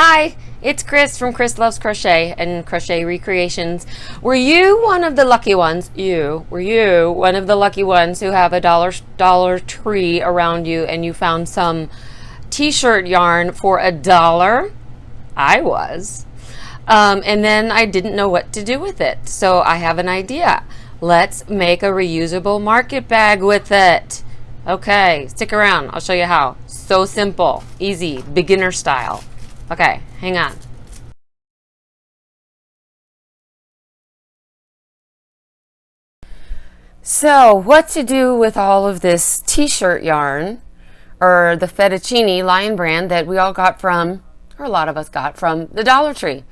Hi, it's Chris from Chris Loves Crochet and Crochet Recreations. Were you one of the lucky ones? Were you one of the lucky ones who have a Dollar Tree around you and you found some t-shirt yarn for $1? I was. And then I didn't know what to do with it. So I have an idea. Let's make a reusable market bag with it. Okay, stick around. I'll show you how. So simple, easy, beginner style. Okay, hang on. So, what to do with all of this t-shirt yarn, or the fettuccine lion brand that we all got from, or a lot of us got from the Dollar Tree.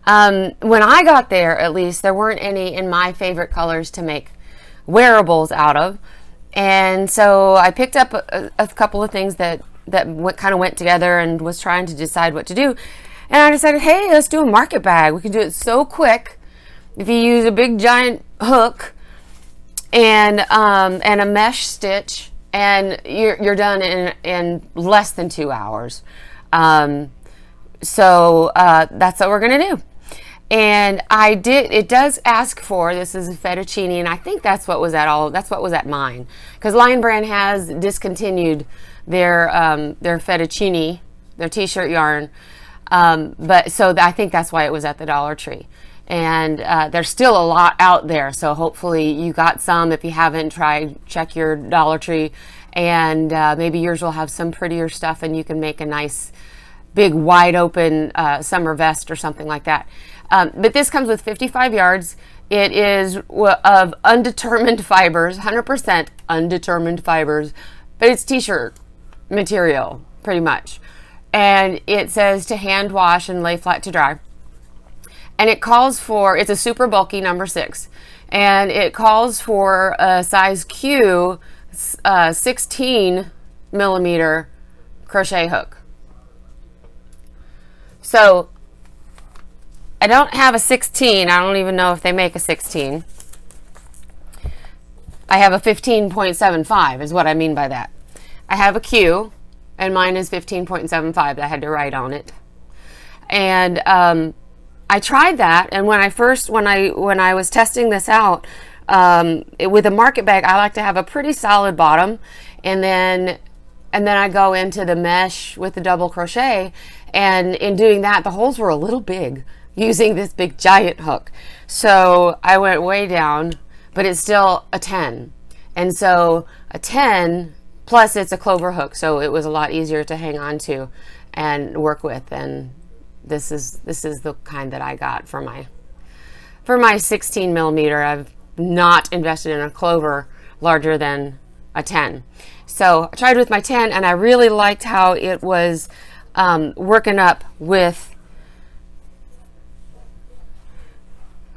When I got there, at least, there weren't any in my favorite colors to make wearables out of. And so I picked up a couple of things that kind of went together and was trying to decide what to do. And I decided, hey, let's do a market bag. We can do it so quick if you use a big giant hook and a mesh stitch, and you're done in less than 2 hours. So that's what we're gonna do. And it does ask for, this is a fettuccine, and I think that's what was at mine, because Lion Brand has discontinued their fettuccine, their t-shirt yarn, but so I think that's why it was at the Dollar Tree. And there's still a lot out there, so hopefully you got some. If you haven't tried, check your Dollar Tree, and maybe yours will have some prettier stuff and you can make a nice big wide open summer vest or something like that. But this comes with 55 yards. It is of undetermined fibers, 100% undetermined fibers, but it's t-shirt material pretty much. And it says to hand wash and lay flat to dry. And it calls for, it's a super bulky number 6, and it calls for a size Q 16 millimeter crochet hook. So I don't have a 16. I don't even know if they make a 16. I have a 15.75 is what I mean by that. I have a Q, and mine is 15.75. I had to write on it. And I tried that, and when I was testing this out, with a market bag, I like to have a pretty solid bottom, and then I go into the mesh with the double crochet, and in doing that, the holes were a little big using this big giant hook. So I went way down, but it's still a 10. And so a 10, plus it's a clover hook, so it was a lot easier to hang on to and work with. And this is the kind that I got for my 16 millimeter. I've not invested in a clover larger than a 10. So I tried with my 10, and I really liked how it was working up with,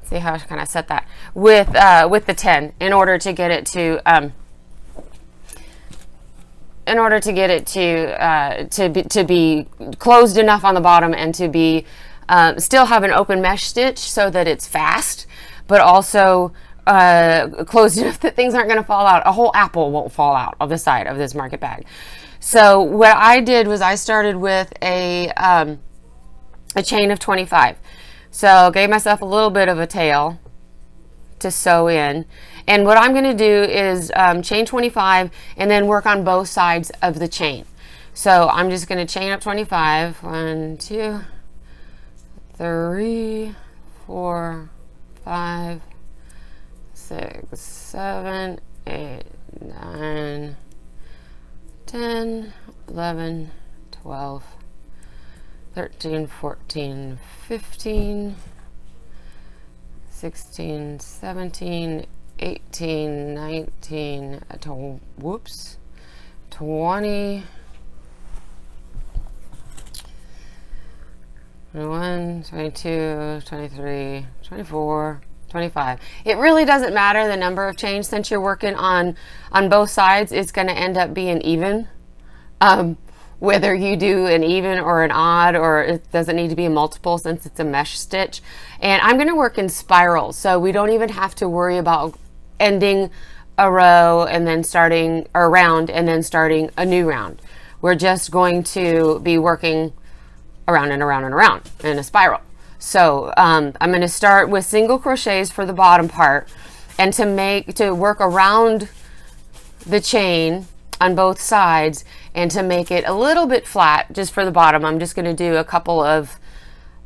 see how can I set that, with the 10 in order to get it to to be closed enough on the bottom, and to be still have an open mesh stitch so that it's fast, but also closed enough that things aren't going to fall out. A whole apple won't fall out of the side of this market bag. So what I did was I started with a chain of 25. So gave myself a little bit of a tail to sew in. And what I'm going to do is chain 25 and then work on both sides of the chain. So I'm just going to chain up 25. 1, 2, 3, 4, 5, 6, 7, 8, 9, 10, 11, 12, 13, 14, 15, 16, 17, 18, 19, 20, 21, 22, 23, 24, 25. It really doesn't matter the number of chains, since you're working on both sides. It's going to end up being even. Whether you do an even or an odd, or it doesn't need to be a multiple since it's a mesh stitch. And I'm going to work in spirals, so we don't even have to worry about ending a row and then starting a round and then starting a new round. We're just going to be working around and around and around in a spiral. So I'm going to start with single crochets for the bottom part, and to work around the chain on both sides, and to make it a little bit flat just for the bottom. I'm just going to do a couple of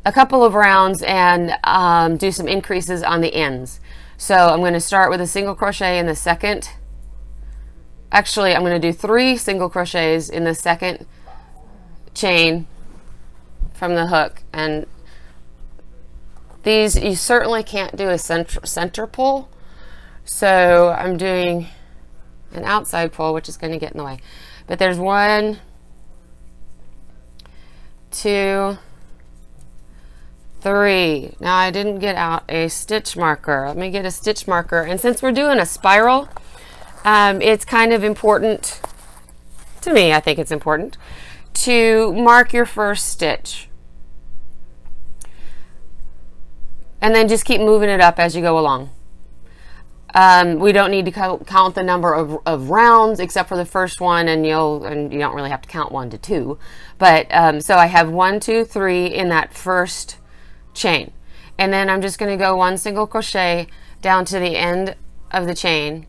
rounds and do some increases on the ends. So I'm going to start with a single crochet in the second. Actually, I'm going to do 3 single crochets in the second chain from the hook, and these you certainly can't do a center pull, so I'm doing an outside pull, which is going to get in the way. But there's 1, 2, 3. Now I didn't get out a stitch marker. Let me get a stitch marker. And since we're doing a spiral, it's kind of important to me, I think it's important to mark your first stitch. And then just keep moving it up as you go along. We don't need to count the number of rounds except for the first one, and you don't really have to count 1 to 2. But so I have 1, 2, 3 in that first chain, and then I'm just going to go 1 single crochet down to the end of the chain,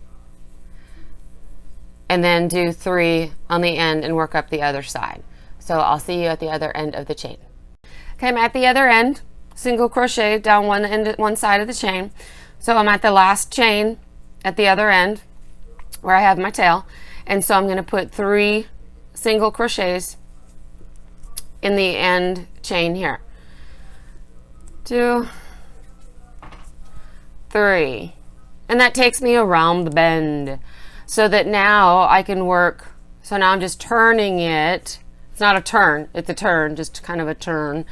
and then do 3 on the end and work up the other side. So I'll see you at the other end of the chain. Okay, I'm at the other end. Single crochet down one side of the chain. So I'm at the last chain at the other end where I have my tail, and so I'm going to put 3 single crochets in the end chain here. 2, 3, and that takes me around the bend, so that now I can work. So now I'm just turning it. It's not a turn, it's a turn, just kind of a turn.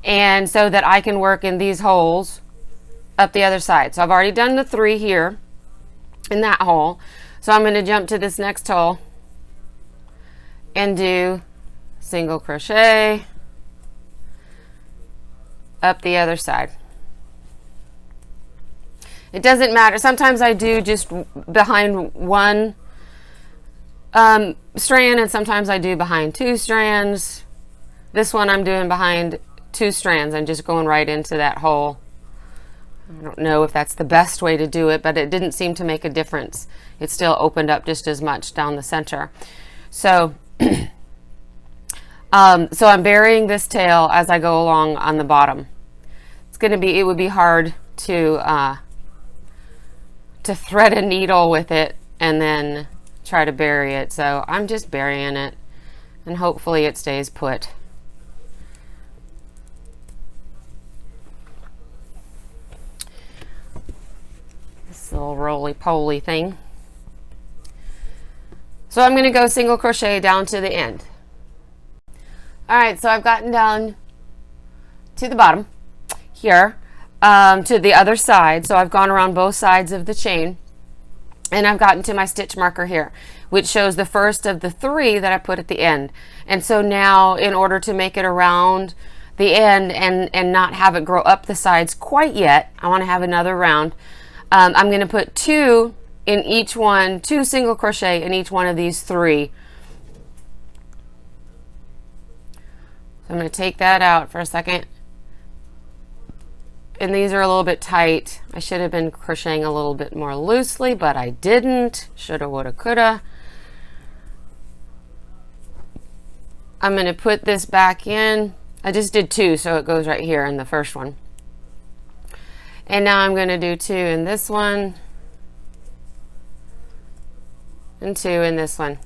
And so that I can work in these holes up the other side. So I've already done the 3 here in that hole. So I'm going to jump to this next hole and do single crochet up the other side. It doesn't matter. Sometimes I do just behind 1 strand, and sometimes I do behind 2 strands. This one I'm doing behind 2 strands. I'm just going right into that hole. I don't know if that's the best way to do it, but it didn't seem to make a difference. It still opened up just as much down the center. So so I'm burying this tail as I go along on the bottom. It would be hard to thread a needle with it and then try to bury it. So I'm just burying it, and hopefully it stays put. This little roly-poly thing. So I'm going to go single crochet down to the end. Alright, so I've gotten down to the bottom here, to the other side. So I've gone around both sides of the chain, and I've gotten to my stitch marker here, which shows the first of the 3 that I put at the end. And so now, in order to make it around the end and not have it grow up the sides quite yet, I want to have another round. I'm going to put 2 in each one, 2 single crochet in each one of these 3. I'm going to take that out for a second. And these are a little bit tight. I should have been crocheting a little bit more loosely, but I didn't. Shoulda, woulda, coulda. I'm going to put this back in. I just did 2, so it goes right here in the first one. And now I'm going to do 2 in this one, and 2 in this one.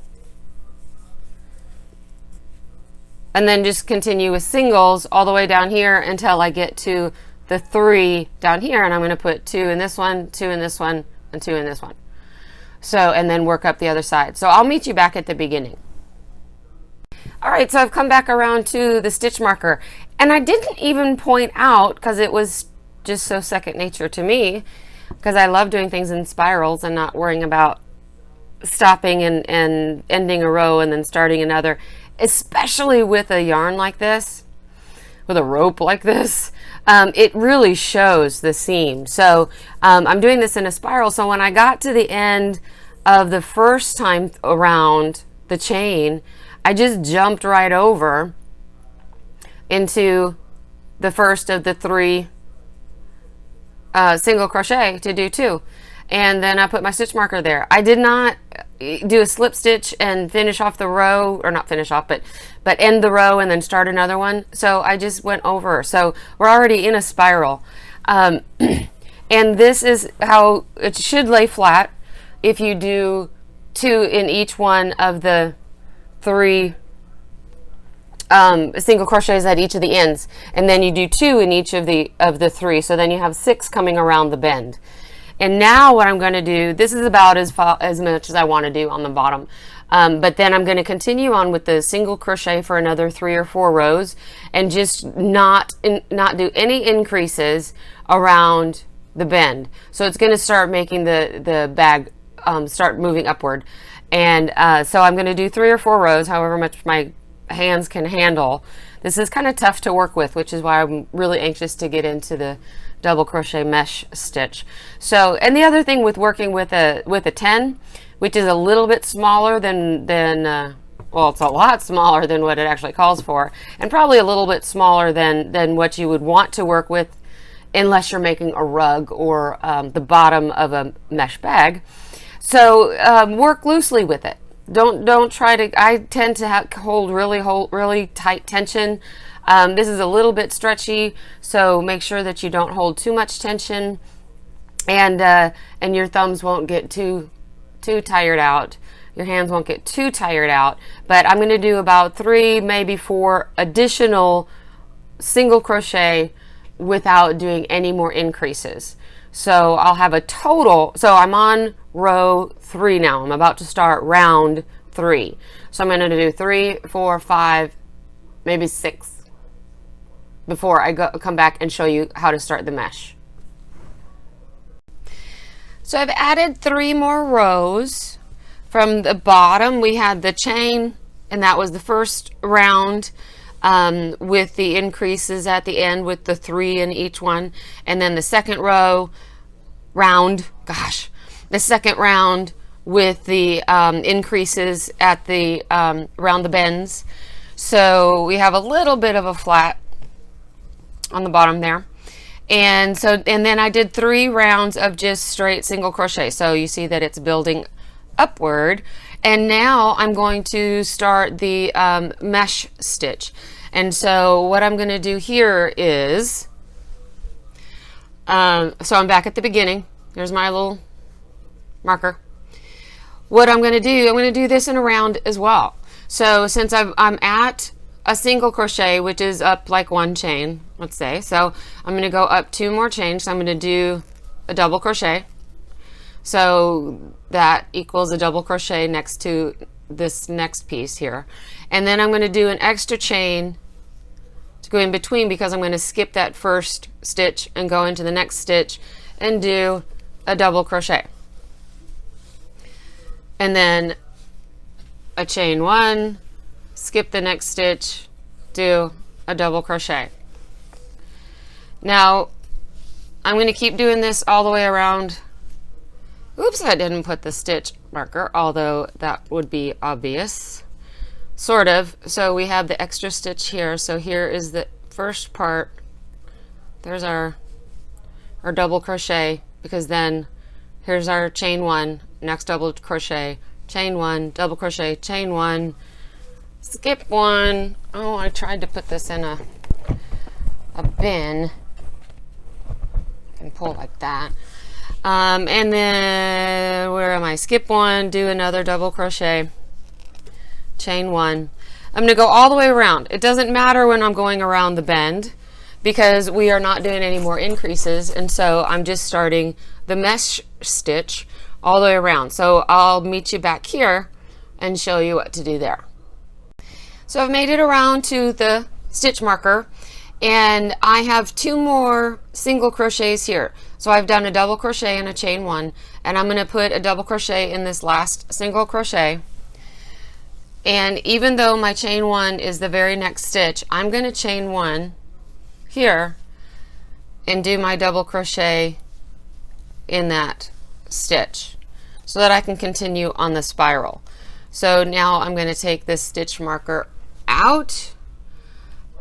And then just continue with singles all the way down here until I get to the 3 down here, and I'm going to put 2 in this one, 2 in this one, and 2 in this one. So, and then work up the other side. So I'll meet you back at the beginning. Alright, so I've come back around to the stitch marker, and I didn't even point out, because it was just so second nature to me, because I love doing things in spirals and not worrying about stopping and ending a row and then starting another, especially with a yarn like this, with a rope like this. It really shows the seam. So I'm doing this in a spiral, so when I got to the end of the first time around the chain, I just jumped right over into the first of the 3 single crochet to do 2, and then I put my stitch marker there. I did not do a slip stitch and finish off the row, or not finish off, but end the row and then start another one. So I just went over. So we're already in a spiral, and this is how it should lay flat if you do 2 in each one of the 3 single crochets at each of the ends, and then you do 2 in each of the 3, so then you have 6 coming around the bend. And now what I'm going to do, this is about as much as I want to do on the bottom, but then I'm going to continue on with the single crochet for another 3 or 4 rows, and just not do any increases around the bend. So it's going to start making the bag start moving upward, and so I'm going to do 3 or 4 rows, however much my hands can handle. This is kind of tough to work with, which is why I'm really anxious to get into the double crochet mesh stitch. So, and the other thing with working with a 10, which is a little bit smaller than well, it's a lot smaller than what it actually calls for, and probably a little bit smaller than what you would want to work with unless you're making a rug or the bottom of a mesh bag. So work loosely with it. Don't try to. I tend to hold really tight tension. This is a little bit stretchy, so make sure that you don't hold too much tension, and your thumbs won't get too tired out. Your hands won't get too tired out. But I'm going to do about 3, maybe 4 additional single crochet without doing any more increases. So I'll have a total. So I'm on row 3 now. I'm about to start round 3. So I'm going to do 3, 4, 5, maybe 6 before I come back and show you how to start the mesh. So I've added 3 more rows. From the bottom we had the chain, and that was the first round with the increases at the end with the 3 in each one, and then the second round with the increases at the around the bends. So we have a little bit of a flat on the bottom there, and then I did 3 rounds of just straight single crochet. So you see that it's building upward, and now I'm going to start the mesh stitch. And so what I'm going to do here is so I'm back at the beginning. There's my little marker. What I'm going to do this in a round as well. So since I'm at a single crochet, which is up like 1 chain, let's say, so I'm going to go up 2 more chains. So I'm going to do a double crochet, so that equals a double crochet next to this next piece here, and then I'm going to do an extra chain to go in between, because I'm going to skip that first stitch and go into the next stitch and do a double crochet, and then a chain 1, skip the next stitch, do a double crochet. Now I'm going to keep doing this all the way around. Oops, I didn't put the stitch marker, although that would be obvious, sort of. So we have the extra stitch here. So here is the first part. There's our double crochet, because then here's our chain 1, next double crochet, chain 1, double crochet, chain 1, skip 1. Oh, I tried to put this in a bin. I can pull like that. And then where am I? Skip 1, do another double crochet, chain 1. I'm going to go all the way around. It doesn't matter when I'm going around the bend, because we are not doing any more increases, and so I'm just starting the mesh stitch all the way around. So I'll meet you back here and show you what to do there. So I've made it around to the stitch marker, and I have 2 more single crochets here. So I've done a double crochet and a chain 1, and I'm going to put a double crochet in this last single crochet. And even though my chain 1 is the very next stitch, I'm going to chain 1 here and do my double crochet in that stitch so that I can continue on the spiral. So now I'm going to take this stitch marker out,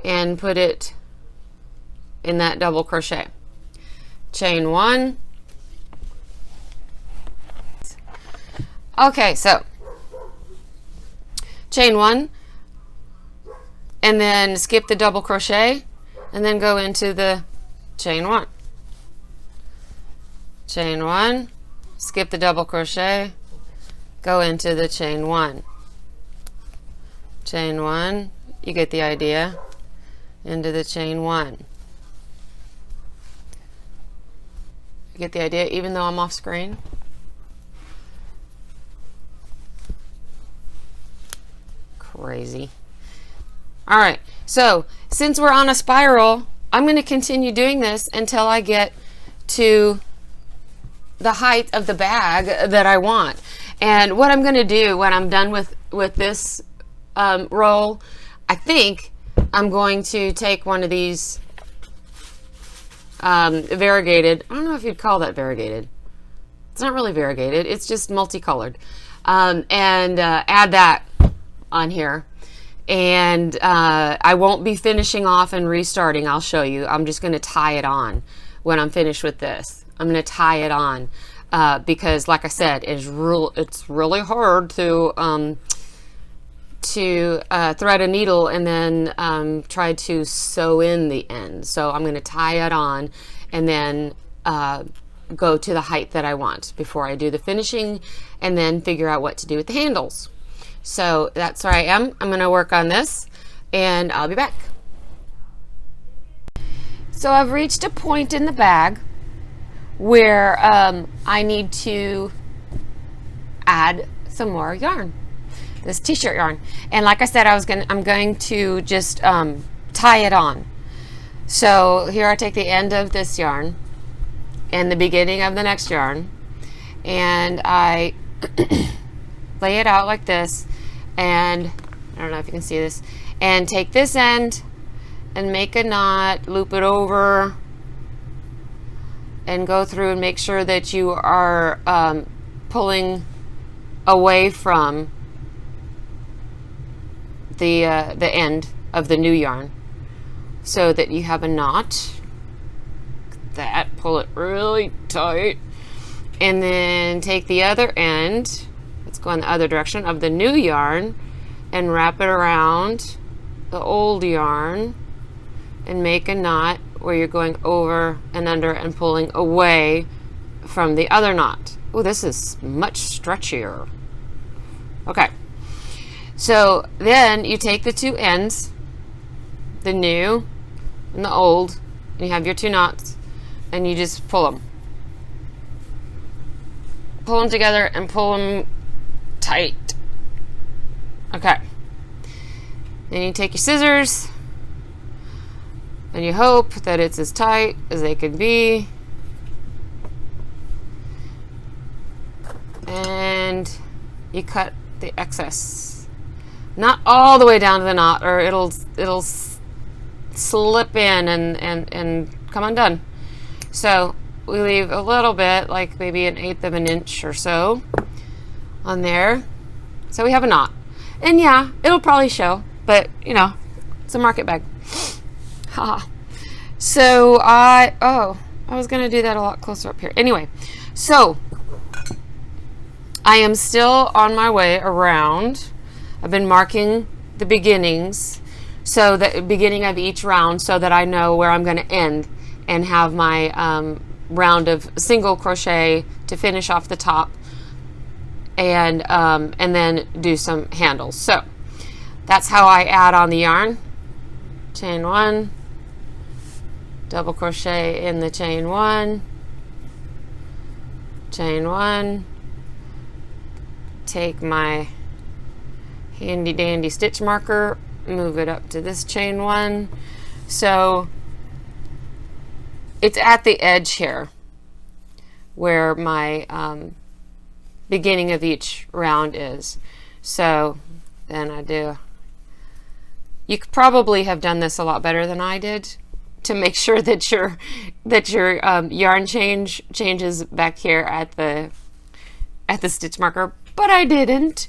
and put it in that double crochet. Chain 1. Okay, so chain 1 and then skip the double crochet and then go into the chain 1. Chain 1, skip the double crochet, go into the chain 1. Chain 1, you get the idea, into the chain 1. You get the idea, even though I'm off screen? Crazy. All right, so since we're on a spiral, I'm going to continue doing this until I get to the height of the bag that I want. And what I'm going to do when I'm done with this roll, I think I'm going to take one of these variegated, I don't know if you'd call that variegated. It's not really variegated, it's just multicolored. And add that on here. And I won't be finishing off and restarting, I'll show you. I'm just going to tie it on when I'm finished with this. I'm going to tie it on because, like I said, it's really hard to thread a needle and then try to sew in the end. So I'm going to tie it on and then go to the height that I want before I do the finishing and then figure out what to do with the handles. So that's where I am. I'm going to work on this and I'll be back. So I've reached a point in the bag where I need to add some more yarn, this t-shirt yarn. And like I said, I'm going to just tie it on. So here I take the end of this yarn and the beginning of the next yarn, and I lay it out like this, and I don't know if you can see this, and take this end and make a knot, loop it over, and go through and make sure that you are pulling away from the end of the new yarn so that you have a knot. That, pull it really tight, and then take the other end, let's go in the other direction, of the new yarn and wrap it around the old yarn and make a knot where you're going over and under and pulling away from the other knot. Oh, this is much stretchier. Okay, so then you take the two ends, the new and the old, and you have your two knots, and you just pull them. Pull them together and pull them tight. Okay. Then you take your scissors and you hope that it's as tight as they can be. And you cut the excess. Not all the way down to the knot, or it'll slip in and come undone. So we leave a little bit, like maybe 1/8 of an inch or so on there. So we have a knot. And yeah, it'll probably show, but you know, it's a market bag. Haha. So I was gonna do that a lot closer up here. Anyway, so I am still on my way around. I've been marking the beginnings, so the beginning of each round, so that I know where I'm gonna end and have my round of single crochet to finish off the top, and then do some handles. So that's how I add on the yarn. Chain 1, double crochet in the chain 1, chain 1, take my handy dandy stitch marker, move it up to this chain 1. So it's at the edge here where my beginning of each round is. So then I do, you could probably have done this a lot better than I did to make sure that your yarn changes back here at the stitch marker, but I didn't.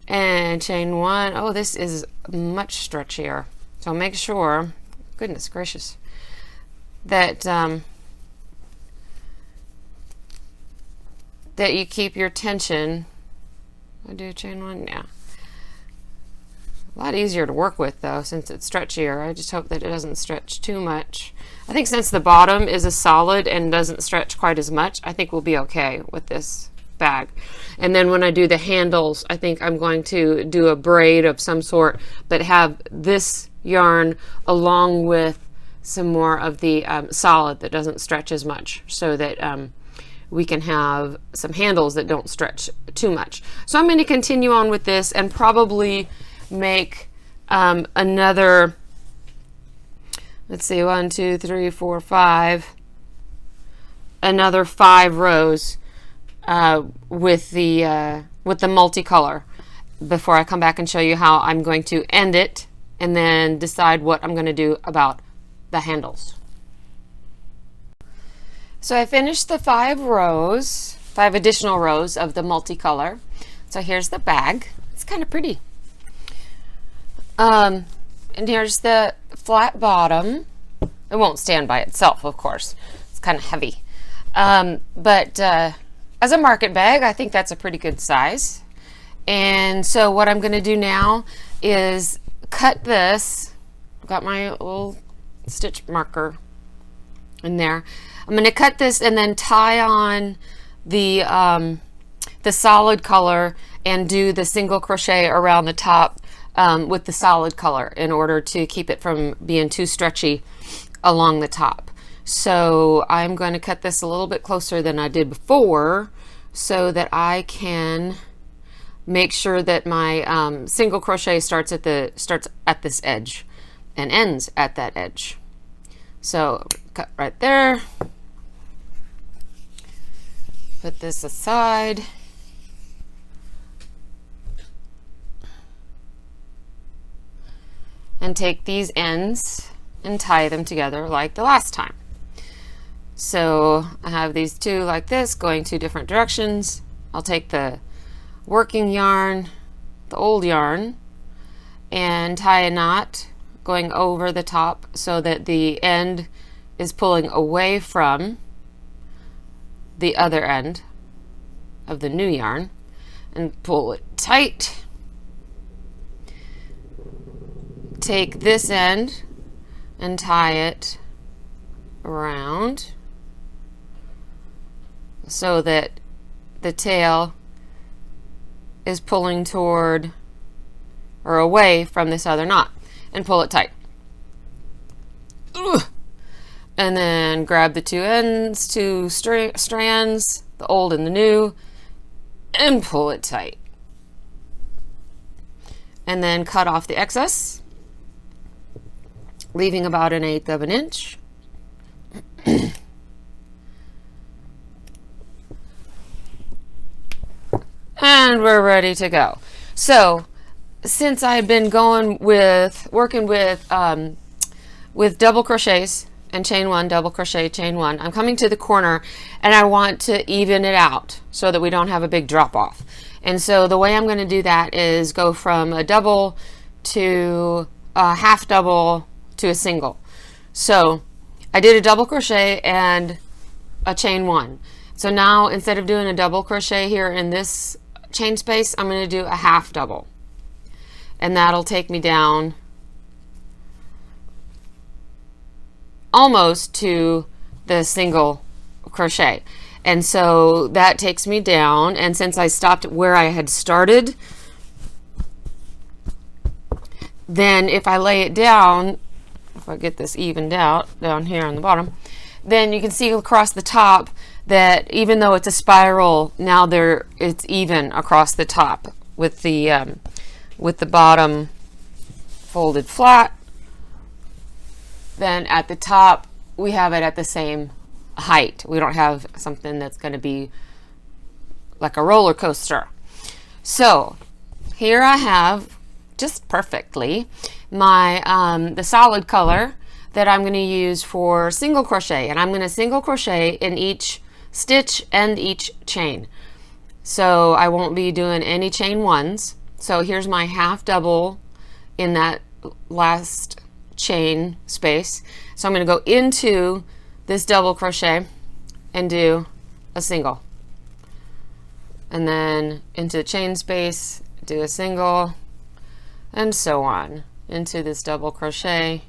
And chain 1, oh, this is much stretchier. So make sure, goodness gracious, that that you keep your tension. I do chain one, yeah. A lot easier to work with though, since it's stretchier. I just hope that it doesn't stretch too much. I think since the bottom is a solid and doesn't stretch quite as much, I think we'll be okay with this bag. And then when I do the handles, I think I'm going to do a braid of some sort, but have this yarn along with some more of the solid that doesn't stretch as much, so that we can have some handles that don't stretch too much. So I'm going to continue on with this and probably make another, let's see, 1, 2, 3, 4, 5, another 5 rows with the multicolor before I come back and show you how I'm going to end it and then decide what I'm going to do about the handles. So I finished the 5 additional rows of the multicolor. So here's the bag. It's kind of pretty. And here's the flat bottom. It won't stand by itself, of course. It's kind of heavy. But as a market bag, I think that's a pretty good size. And so what I'm going to do now is cut this. I've got my little stitch marker in there. I'm going to cut this and then tie on the solid color and do the single crochet around the top with the solid color in order to keep it from being too stretchy along the top. So I'm going to cut this a little bit closer than I did before so that I can make sure that my single crochet starts at this edge and ends at that edge. So cut right there. Put this aside. And take these ends and tie them together like the last time. So I have these two like this going 2 different directions. I'll take the working yarn, the old yarn, and tie a knot going over the top so that the end is pulling away from the other end of the new yarn, and pull it tight. Take this end and tie it around so that the tail is pulling toward or away from this other knot, and pull it tight. Ugh. And then grab the 2 ends, 2 strands, the old and the new, and pull it tight. And then cut off the excess, leaving about 1/8 of an inch. And we're ready to go. So since I've been working with double crochets and chain 1, double crochet, chain 1, I'm coming to the corner and I want to even it out so that we don't have a big drop off. And so the way I'm going to do that is go from a double to a half double to a single. So I did a double crochet and a chain 1. So now instead of doing a double crochet here in this chain space, I'm going to do a half double, and that'll take me down almost to the single crochet. And so that takes me down, and since I stopped where I had started, then if I lay it down, if I get this evened out down here on the bottom, then you can see across the top that even though it's a spiral, now it's even across the top with the bottom folded flat. Then at the top we have it at the same height. We don't have something that's going to be like a roller coaster. So here I have just perfectly my the solid color that I'm going to use for single crochet, and I'm going to single crochet in each stitch and each chain. So I won't be doing any chain 1s. So here's my half double in that last chain space. So I'm going to go into this double crochet and do a single, and then into chain space, do a single, and so on, into this double crochet,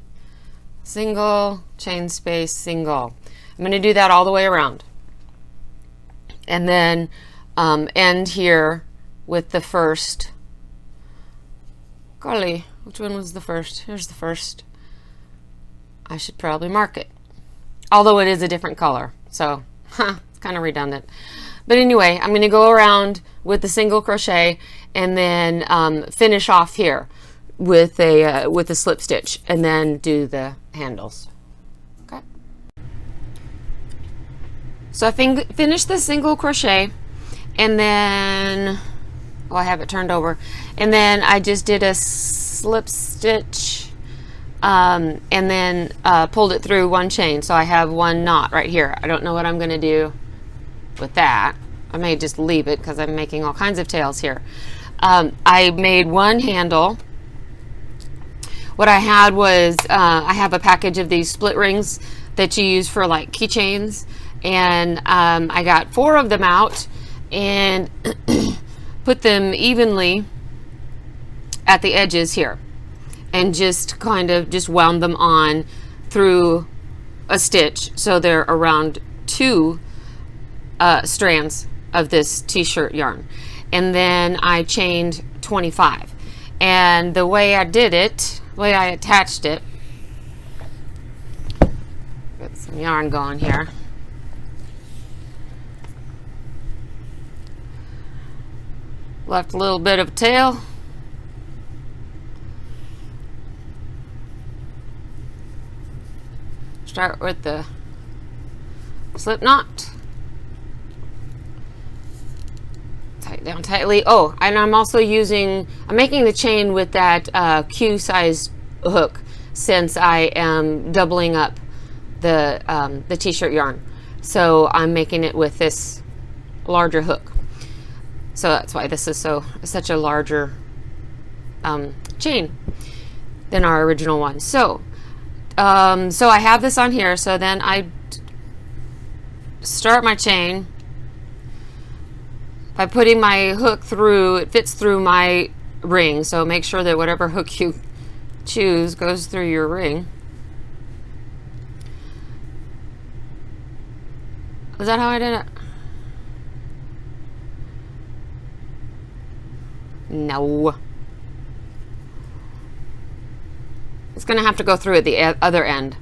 single, chain space, single. I'm going to do that all the way around, and then end here with the first. Golly, which one was the first? Here's the first. I should probably mark it, although it is a different color, so it's kind of redundant. But anyway, I'm going to go around with the single crochet and then finish off here with a slip stitch, and then do the handles. Okay. So I finished the single crochet, and then I have it turned over, and then I just did a slip stitch, and then pulled it through one chain. So I have one knot right here. I don't know what I'm going to do with that. I may just leave it because I'm making all kinds of tails here. I made one handle. What I had was I have a package of these split rings that you use for like keychains, and I got 4 of them out and put them evenly at the edges here, and just kind of just wound them on through a stitch, so they're around 2 strands of this t-shirt yarn. And then I chained 25, and the way I did it, the way I attached it, get some yarn going here. Left a little bit of a tail. Start with the slip knot. Tighten down tightly. Oh, and I'm also I'm making the chain with that Q size hook, since I am doubling up the t-shirt yarn. So I'm making it with this larger hook. So that's why this is such a larger chain than our original one. So I have this on here. So then I start my chain by putting my hook through. It fits through my ring. So make sure that whatever hook you choose goes through your ring. Is that how I did it? No. It's going to have to go through at the other end.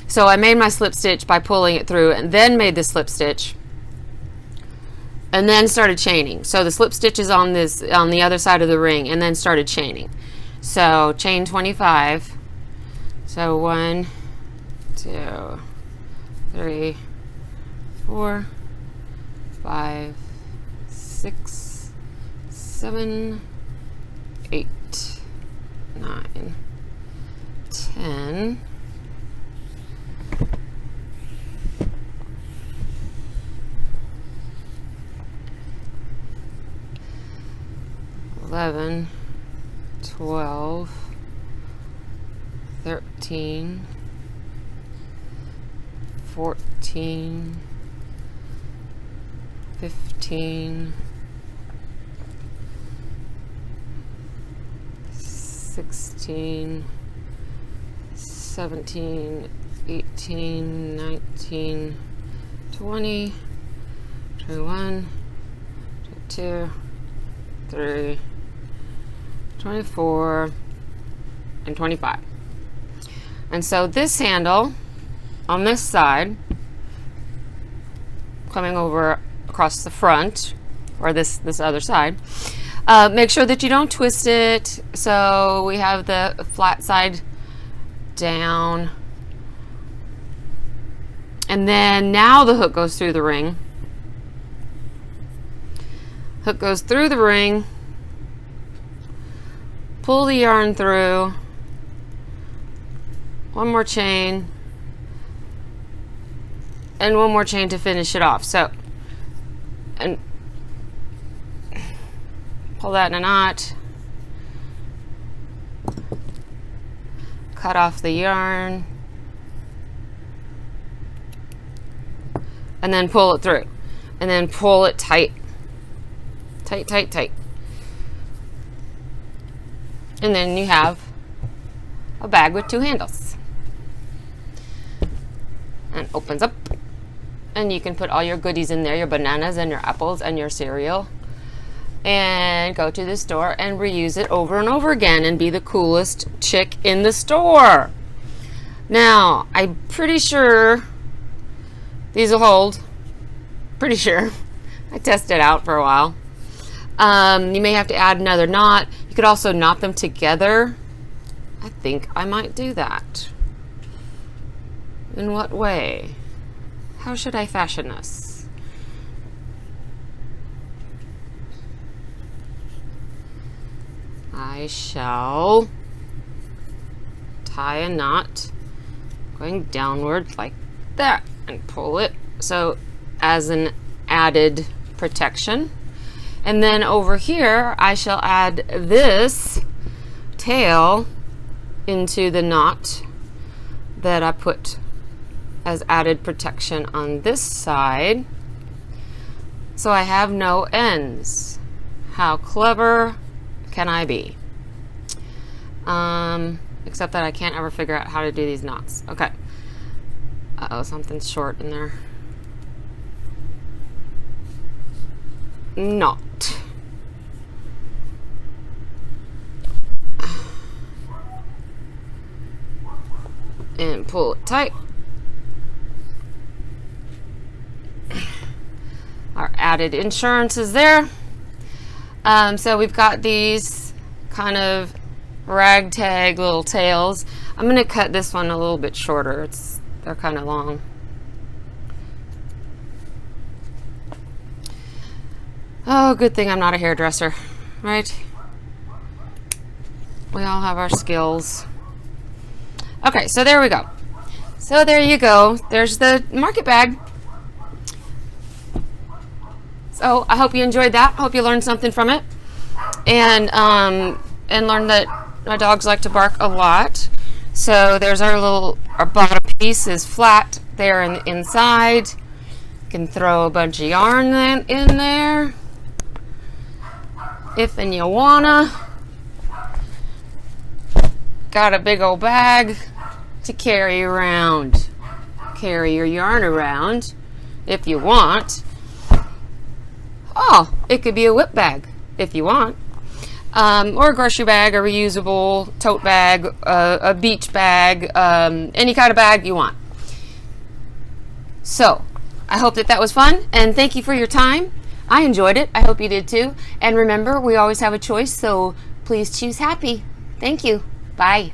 So I made my slip stitch by pulling it through, and then made the slip stitch, and then started chaining. So the slip stitch is on the other side of the ring, and then started chaining. So chain 25. So 1, 2, 3, 4, 5, 6, 7, 8, 9, 10, 11, 12, 13, 14, 15, 16, 17, 18, 19, 20, 21, 22, 23, 24, and 25. And so this handle on this side, coming over across the front, or this other side, make sure that you don't twist it. So we have the flat side down, and then now the hook goes through the ring. Hook goes through the ring, pull the yarn through, one more chain, and one more chain to finish it off. So, and pull that in a knot, cut off the yarn and then pull it through, and then pull it tight, tight, tight, tight. And then you have a bag with 2 handles. And opens up, and you can put all your goodies in there, your bananas and your apples and your cereal, and go to the store and reuse it over and over again and be the coolest chick in the store. Now, I'm pretty sure these will hold. Pretty sure. I tested it out for a while. You may have to add another knot. You could also knot them together. I think I might do that. In what way? How should I fashion this? I shall tie a knot going downward like that and pull it so as an added protection. And then over here I shall add this tail into the knot that I put as added protection on this side, so I have no ends. How clever can I be? Except that I can't ever figure out how to do these knots. Okay. Uh-oh, something's short in there. Knot. And pull it tight. Our added insurance is there. So we've got these kind of ragtag little tails. I'm going to cut this one a little bit shorter. They're kind of long. Oh, good thing I'm not a hairdresser, right? We all have our skills. Okay, so there we go. So there you go. There's the market bag. So I hope you enjoyed that. I hope you learned something from it, and learned that my dogs like to bark a lot. So there's our bottom piece is flat there in the inside. You can throw a bunch of yarn in there if and you wanna. Got a big old bag to carry around. Carry your yarn around if you want. Oh, it could be a whip bag if you want, or a grocery bag, a reusable tote bag, a beach bag, any kind of bag you want. So I hope that was fun, and thank you for your time. I enjoyed it. I hope you did too. And remember, we always have a choice, so please choose happy. Thank you. Bye.